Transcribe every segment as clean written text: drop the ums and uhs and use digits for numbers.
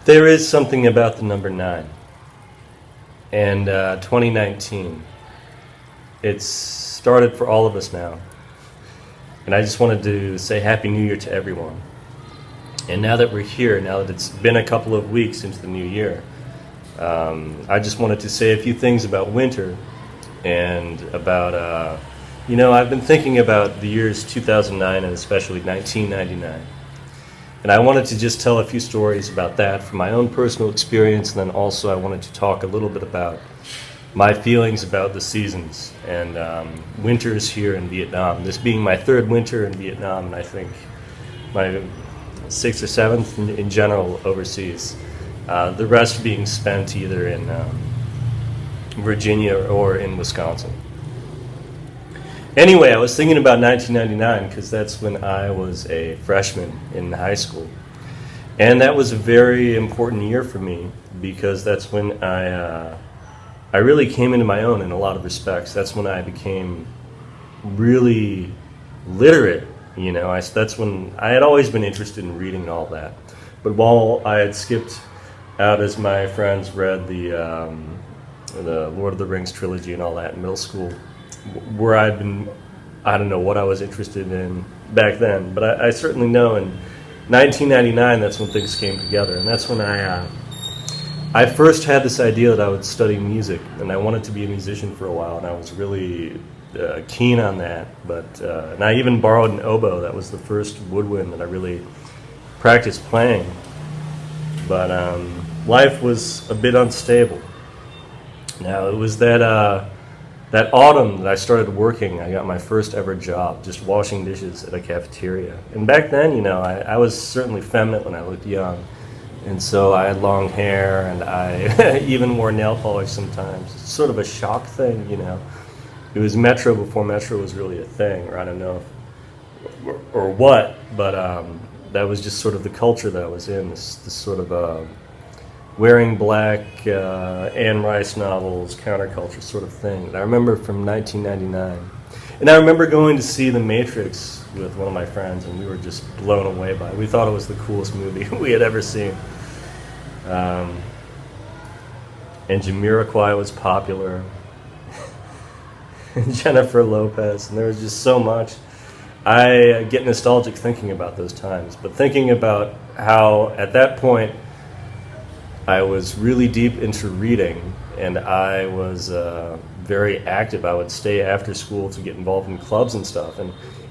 There is something about the number 9. And 2019, it's started for all of us now. And I just wanted to say Happy New Year to everyone. And now that we're here, now that it's been a couple of weeks into the new year, I just wanted to say a few things about winter and about, I've been thinking about the years 2009 and especially 1999. And I wanted to just tell a few stories about that from my own personal experience, and then also I wanted to talk a little bit about my feelings about the seasons and winters here in Vietnam. This being my 3rd winter in Vietnam, and I think my 6th or 7th in general overseas. The rest being spent either in Virginia or in Wisconsin. Anyway, I was thinking about 1999 because that's when I was a freshman in high school. And that was a very important year for me because that's when I really came into my own in a lot of respects. That's when I became really literate. That's when I had always been interested in reading and all that. But while I had skipped out as my friends read the Lord of the Rings trilogy and all that in middle school, where I don't know what I was interested in back then, but I certainly know in 1999 that's when things came together, and that's when I first had this idea that I would study music, and I wanted to be a musician for a while, and I was really keen on that, and I even borrowed an oboe. That was the first woodwind that I really practiced playing, but life was a bit unstable. Now, it was that autumn that I started working. I got my first ever job, just washing dishes at a cafeteria. And back then, I was certainly feminine when I looked young. And so I had long hair, and I even wore nail polish sometimes. It's sort of a shock thing, It was Metro before Metro was really a thing, or I don't know or what, but that was just sort of the culture that I was in, this sort of wearing black, Anne Rice novels, counterculture sort of thing. And I remember from 1999. And I remember going to see The Matrix with one of my friends, and we were just blown away by it. We thought it was the coolest movie we had ever seen. And Jamiroquai was popular. And Jennifer Lopez, and there was just so much. I get nostalgic thinking about those times, but thinking about how at that point I was really deep into reading, and I was very active. I would stay after school to get involved in clubs and stuff.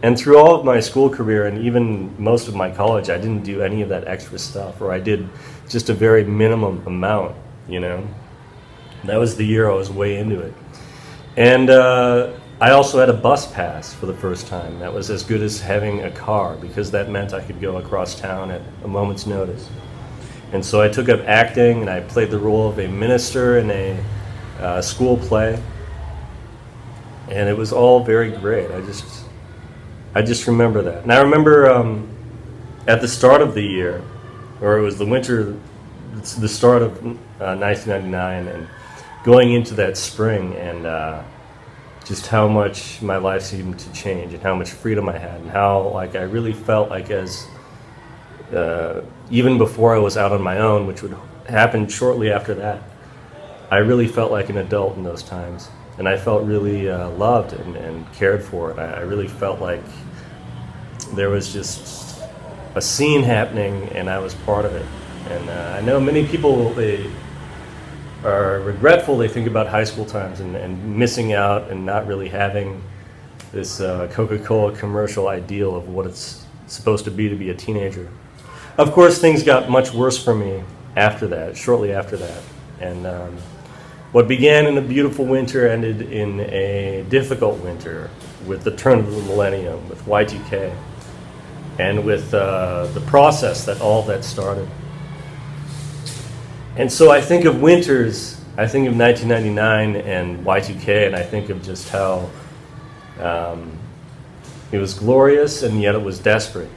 And through all of my school career and even most of my college, I didn't do any of that extra stuff, or I did just a very minimum amount, That was the year I was way into it. And I also had a bus pass for the first time. That was as good as having a car, because that meant I could go across town at a moment's notice. And so I took up acting, and I played the role of a minister in a school play. And it was all very great. I just remember that. And I remember at the start of the year, or it was the winter, the start of 1999, and going into that spring, and just how much my life seemed to change, and how much freedom I had, and how I really felt like even before I was out on my own, which would happen shortly after that, I really felt like an adult in those times. And I felt really loved and cared for. And I really felt like there was just a scene happening, and I was part of it. And I know many people, they are regretful. They think about high school times and missing out and not really having this Coca-Cola commercial ideal of what it's supposed to be a teenager. Of course, things got much worse for me after that, shortly after that. And what began in a beautiful winter ended in a difficult winter with the turn of the millennium, with Y2K, and with the process that all that started. And so I think of winters, I think of 1999 and Y2K, and I think of just how it was glorious, and yet it was desperate,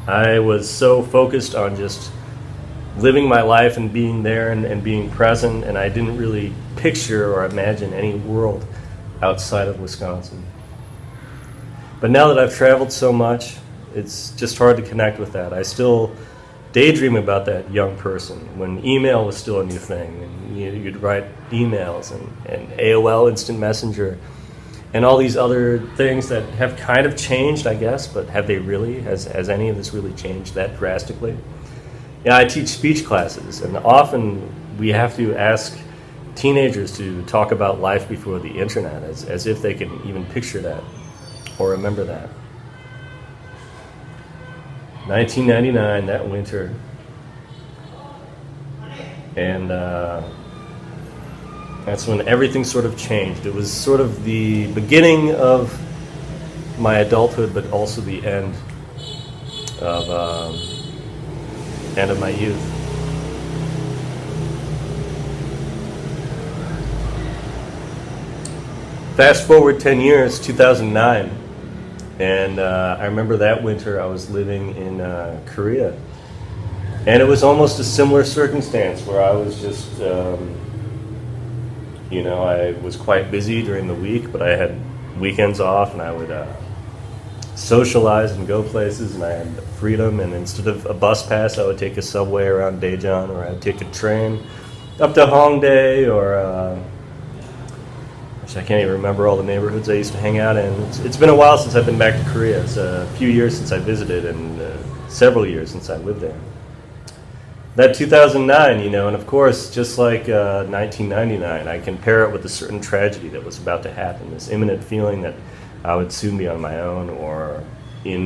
I was so focused on just living my life and being there and being present, and I didn't really picture or imagine any world outside of Wisconsin. But now that I've traveled so much, it's just hard to connect with that. I still daydream about that young person when email was still a new thing, and you'd write emails and AOL Instant Messenger and all these other things that have kind of changed, I guess, but have they really? Has any of this really changed that drastically? Yeah, I teach speech classes, and often we have to ask teenagers to talk about life before the internet as if they can even picture that or remember that. 1999, that winter. And that's when everything sort of changed. It was sort of the beginning of my adulthood, but also the end of my youth. Fast forward 10 years, 2009, and I remember that winter I was living in Korea. And it was almost a similar circumstance where I was just, I was quite busy during the week, but I had weekends off, and I would socialize and go places, and I had freedom. And instead of a bus pass, I would take a subway around Daejeon, or I'd take a train up to Hongdae, or I can't even remember all the neighborhoods I used to hang out in. It's been a while since I've been back to Korea. It's a few years since I visited, and several years since I lived there. That 2009, and of course, just like 1999, I compare it with a certain tragedy that was about to happen, this imminent feeling that I would soon be on my own. Or in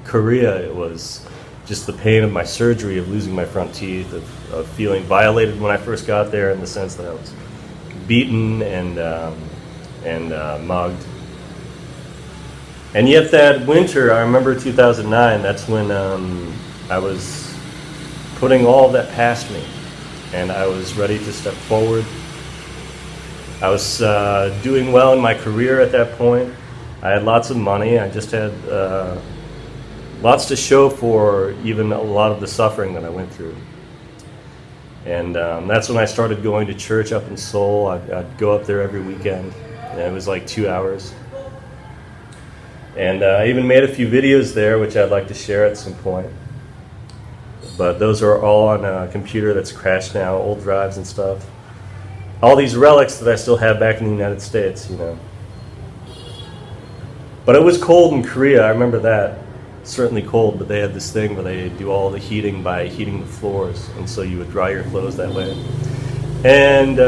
Korea, it was just the pain of my surgery, of losing my front teeth, of feeling violated when I first got there, in the sense that I was beaten and mugged. And yet that winter, I remember 2009, that's when I was putting all of that past me, and I was ready to step forward. I was doing well in my career at that point. I had lots of money. I just had lots to show for even a lot of the suffering that I went through. And that's when I started going to church up in Seoul. I'd go up there every weekend, and it was like 2 hours. And I even made a few videos there, which I'd like to share at some point. But those are all on a computer that's crashed now, old drives and stuff. All these relics that I still have back in the United States, But it was cold in Korea, I remember that. Certainly cold, but they had this thing where they do all the heating by heating the floors, and so you would dry your clothes that way. And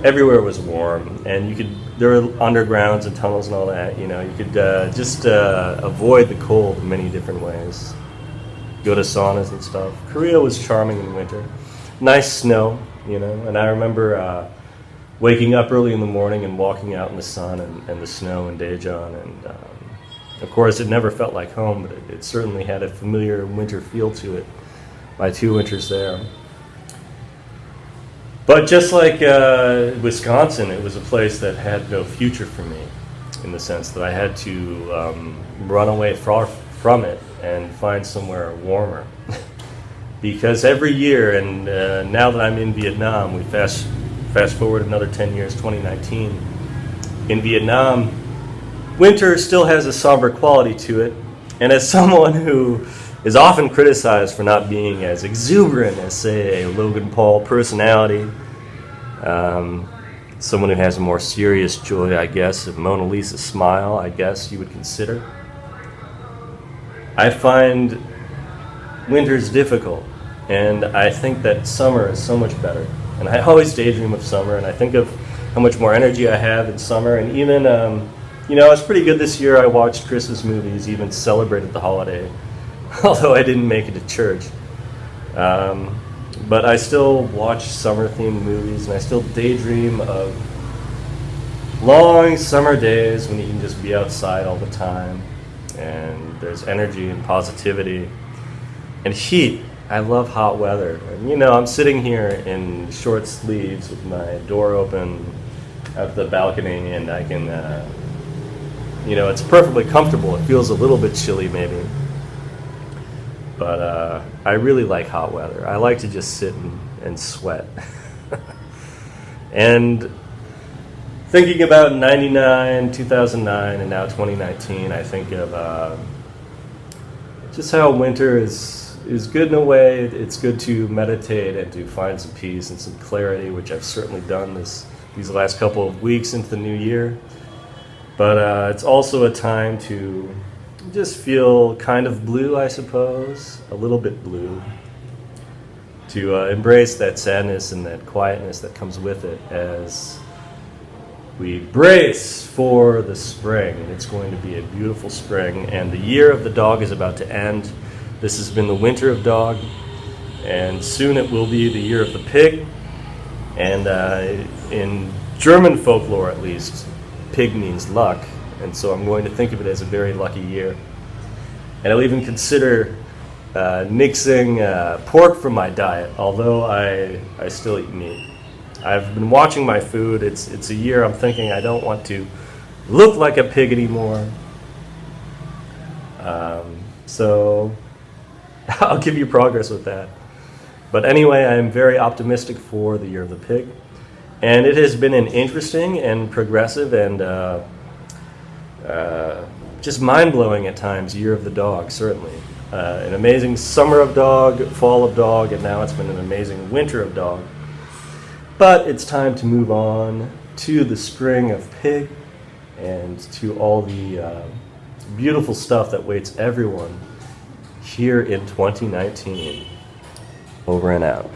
everywhere was warm, and there were undergrounds and tunnels and all that. You could just avoid the cold in many different ways. Go to saunas and stuff. Korea was charming in winter. Nice snow, and I remember waking up early in the morning and walking out in the sun and the snow in Daejeon, and of course, it never felt like home, but it certainly had a familiar winter feel to it, my 2 winters there. But just like Wisconsin, it was a place that had no future for me, in the sense that I had to run away far from it and find somewhere warmer. Because every year, and now that I'm in Vietnam, we fast forward another 10 years, 2019, in Vietnam, winter still has a somber quality to it, and as someone who is often criticized for not being as exuberant as, say, a Logan Paul personality, someone who has a more serious joy, I guess, a Mona Lisa smile, I guess you would consider, I find winters difficult, and I think that summer is so much better. And I always daydream of summer, and I think of how much more energy I have in summer, and even I was pretty good this year. I watched Christmas movies, even celebrated the holiday, although I didn't make it to church. But I still watch summer-themed movies, and I still daydream of long summer days when you can just be outside all the time, and there's energy and positivity. And heat. I love hot weather. And, I'm sitting here in short sleeves with my door open at the balcony, and I can... it's perfectly comfortable. It feels a little bit chilly maybe. But I really like hot weather. I like to just sit and sweat. And thinking about 99, 2009, and now 2019, I think of just how winter is is good in a way. It's good to meditate and to find some peace and some clarity, which I've certainly done these last couple of weeks into the new year. But it's also a time to just feel kind of blue, I suppose, a little bit blue, to embrace that sadness and that quietness that comes with it as we brace for the spring. It's going to be a beautiful spring, and the year of the dog is about to end. This has been the winter of dog, and soon it will be the year of the pig. And in German folklore, at least, pig means luck, and so I'm going to think of it as a very lucky year. And I'll even consider nixing pork from my diet, although I still eat meat. I've been watching my food. It's a year I'm thinking I don't want to look like a pig anymore. So I'll give you progress with that. But anyway, I am very optimistic for the year of the pig. And it has been an interesting and progressive and just mind-blowing at times year of the dog, certainly. An amazing summer of dog, fall of dog, and now it's been an amazing winter of dog. But it's time to move on to the spring of pig and to all the beautiful stuff that waits everyone here in 2019. Over and out.